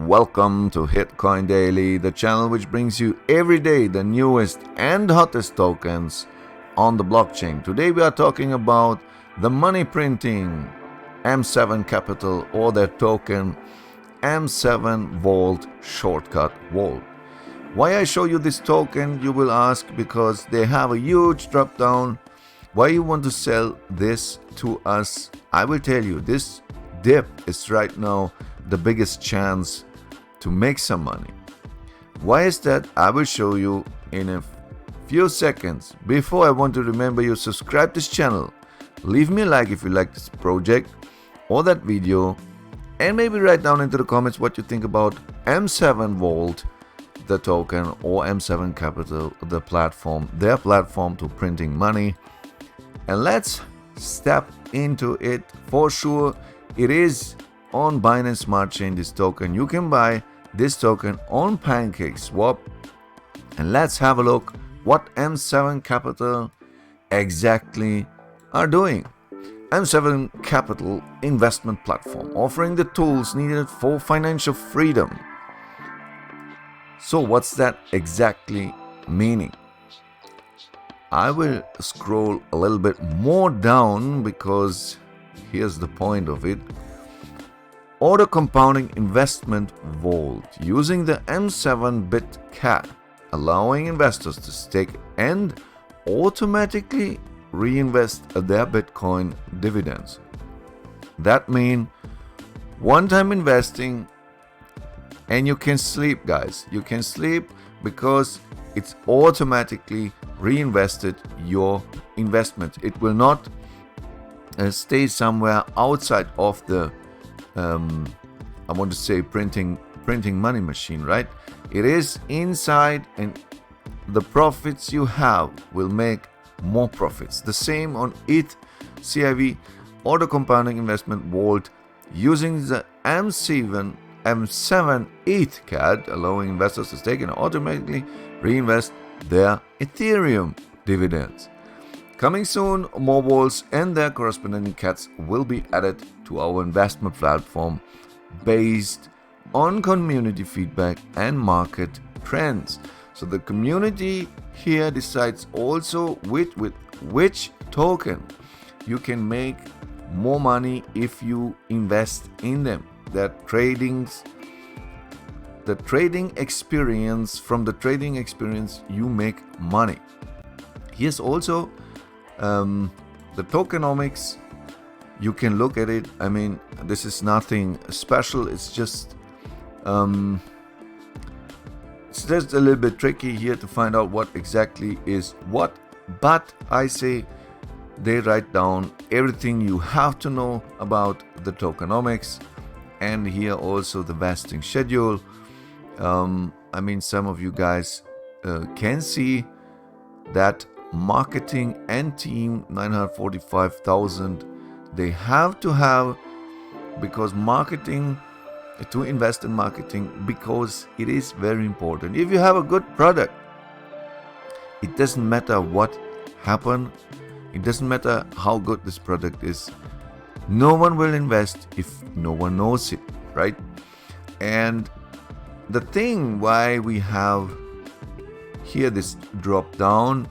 Welcome to Hitcoin Daily, the channel which brings you every day the newest and hottest tokens on the blockchain. Today we are talking about the money printing M7 Capital or their token M7 Vault Shortcut Vault. Why I show you this token, you will ask, because they have a huge drop down. Why you want to sell this to us? I will tell you, this dip is right now the biggest chance to make some money. Why is that? I will show you in a few seconds. Before, I want to remember you subscribe this channel, leave me a like if you like this project or that video, and maybe write down into the comments what you think about M7 Vault, the token, or M7 Capital, the platform, their platform to printing money. And let's step into it. For sure, it is on Binance Smart Chain, this token. You can buy this token on PancakeSwap. And let's have a look what M7 Capital exactly are doing. M7 Capital investment platform, offering the tools needed for financial freedom. So what's that exactly meaning? I will scroll a little bit more down because here's the point of it. Auto compounding investment vault using the M7 ETH-CAT, allowing investors to stake and automatically reinvest their Bitcoin dividends. That means one-time investing, and you can sleep, guys. You can sleep because it's automatically reinvested your investment. It will not stay somewhere outside of the I want to say printing money machine, right? It is inside, and the profits you have will make more profits. The same on ETH-CIV, auto compounding investment vault using the M7 ETH-CAT, allowing investors to stake and automatically reinvest their Ethereum dividends. Coming soon, more vaults and their corresponding cats will be added to our investment platform based on community feedback and market trends. So the community here decides also with which token you can make more money if you invest in them. The trading experience, from the trading experience you make money. Here's also the tokenomics. You can look at it. I mean, this is nothing special. It's just a little bit tricky here to find out what exactly is what, but I say they write down everything you have to know about the tokenomics. And here also the vesting schedule. I mean, some of you guys can see that marketing and team 945,000 they have to have, because marketing, to invest in marketing, because it is very important. If you have a good product, it doesn't matter what happened, it doesn't matter how good this product is. No one will invest if no one knows it, right? And the thing why we have here this drop down,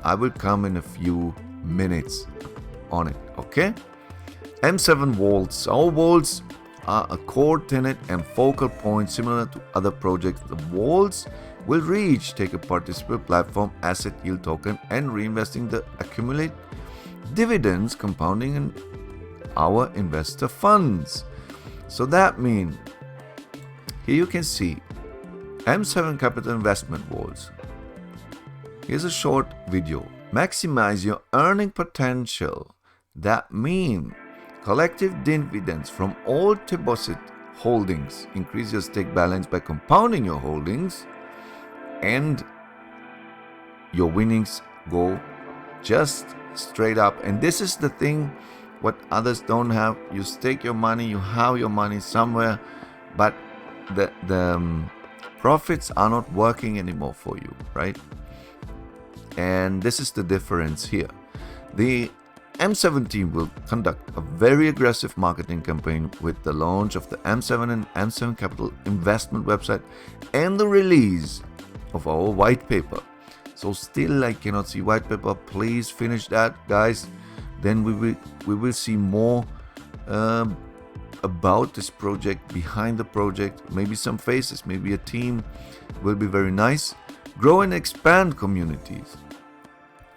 I will come in a few minutes on it, okay? M7 vaults. Our vaults are a core tenet and focal point similar to other projects. The vaults will take a participant platform asset yield token and reinvesting the accumulate dividends, compounding in our investor funds. So that means here you can see M7 Capital Investment Vaults. Here's a short video. Maximize your earning potential. That means collective dividends from all deposit holdings. Increase your stake balance by compounding your holdings, and your winnings go just straight up. And this is the thing what others don't have. You stake your money, you have your money somewhere, but the profits are not working anymore for you, right? And this is the difference here. The M7 team will conduct a very aggressive marketing campaign with the launch of the M7 and M7 Capital investment website and the release of our white paper. So still I cannot see white paper. Please finish that, guys. Then we will see more about this project, behind the project, maybe some faces, maybe a team will be very nice. Grow and expand communities.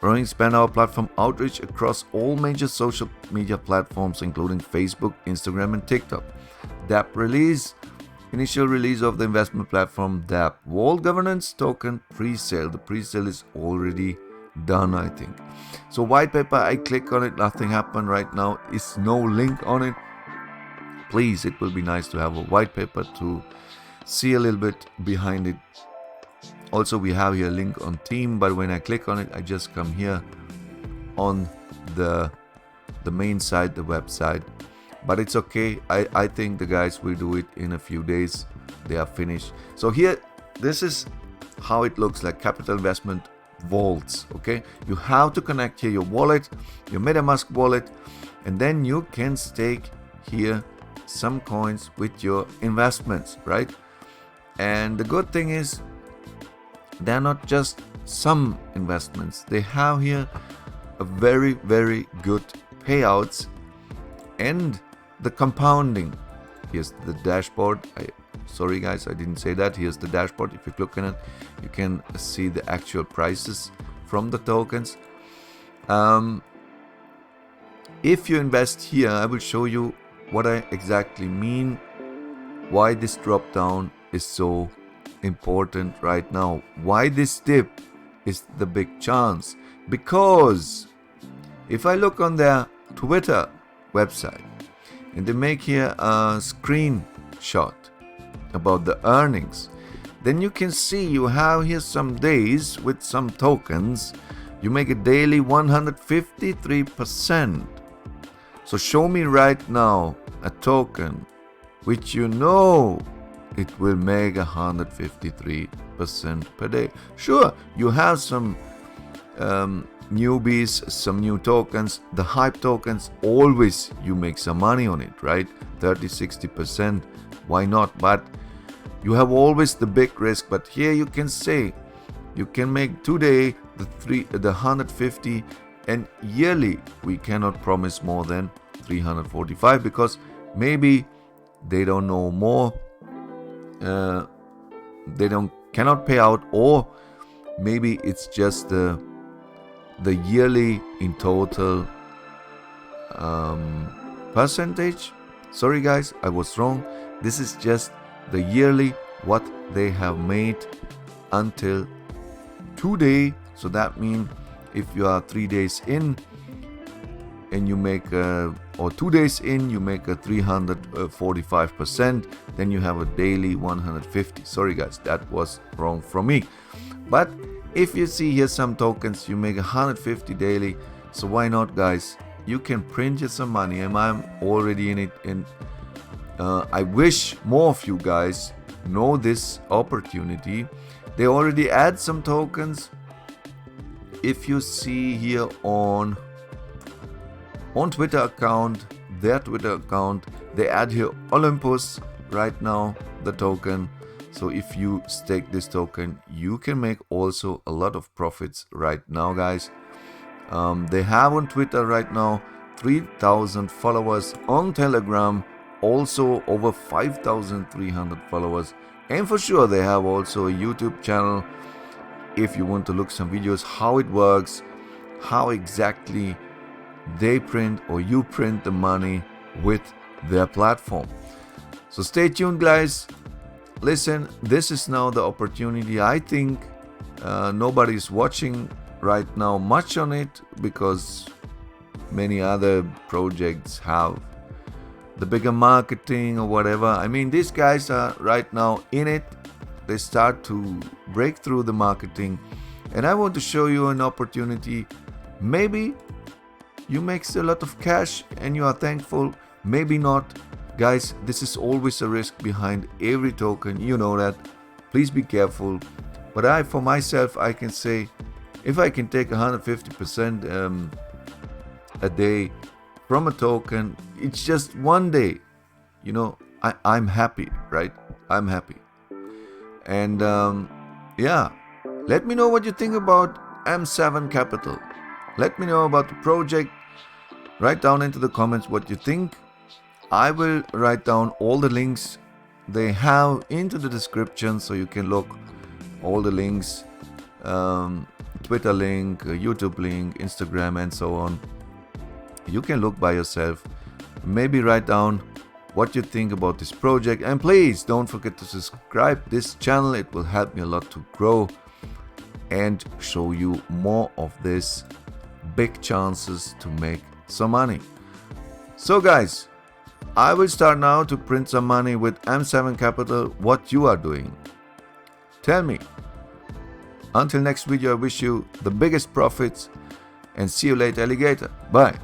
Grow and expand our platform outreach across all major social media platforms, including Facebook, Instagram, and TikTok. DApp release. Initial release of the investment platform DApp Vault Governance Token pre-sale. The pre-sale is already done, I think. So white paper, I click on it, nothing happened right now. Is no link on it. Please, it will be nice to have a white paper to see a little bit behind it. Also, we have here a link on team, but when I click on it, I just come here on the main site, the website. But it's okay. I think the guys will do it in a few days. They are finished. So here, this is how it looks like. Capital investment vaults. Okay, you have to connect here your wallet, your MetaMask wallet, and then you can stake here some coins with your investments, right? And the good thing is, they're not just some investments. They have here a very, very good payouts and the compounding. Here's the dashboard. Sorry guys, I didn't say that. Here's the dashboard. If you click on it, you can see the actual prices from the tokens. If you invest here, I will show you what I exactly mean, why this drop down is so important right now, why this dip is the big chance. Because if I look on their Twitter website and they make here a screenshot about the earnings, then you can see you have here some days with some tokens you make a daily 153%. So show me right now a token which you know it will make 153% per day. Sure, you have some newbies, some new tokens, the hype tokens, always you make some money on it, right? 30-60%, why not? But you have always the big risk. But here you can say you can make today the 150, and yearly we cannot promise more than 345 because maybe they don't know more. They cannot pay out, or maybe it's just the yearly in total percentage. Sorry guys, I was wrong. This is just the yearly what they have made until today. So that means if you are 3 days in and you make or 2 days in, you make a 345%, then you have a daily 150. Sorry guys, that was wrong from me. But if you see here some tokens, you make 150 daily. So why not, guys? You can print you some money, and I'm already in it. And I wish more of you guys know this opportunity. They already add some tokens. If you see here on Twitter account, their Twitter account, they add here Olympus right now, the token. So if you stake this token, you can make also a lot of profits right now, guys. They have on Twitter right now 3,000 followers, on Telegram also over 5,300 followers, and for sure they have also a YouTube channel. If you want to look some videos how it works, how exactly they print or you print the money with their platform. So stay tuned, guys. Listen, this is now the opportunity. I think nobody is watching right now much on it because many other projects have the bigger marketing or whatever. I mean, these guys are right now in it. They start to break through the marketing, and I want to show you an opportunity. Maybe you make a lot of cash and you are thankful, maybe not. Guys, this is always a risk behind every token, you know that. Please be careful. But for myself, I can say if I can take 150% a day from a token. It's just one day. I'm happy, right? I'm happy. And yeah, let me know what you think about M7 Capital. Let me know about the project. Write down into the comments what you think. I will write down all the links they have into the description, so you can look all the links, Twitter link, YouTube link, Instagram, and so on. You can look by yourself. Maybe write down what you think about this project, and please don't forget to subscribe this channel. It will help me a lot to grow and show you more of this big chances to make some money. So guys, I will start now to print some money with M7 Capital. What you are doing, tell me. Until next video, I wish you the biggest profits, and see you later, alligator. Bye.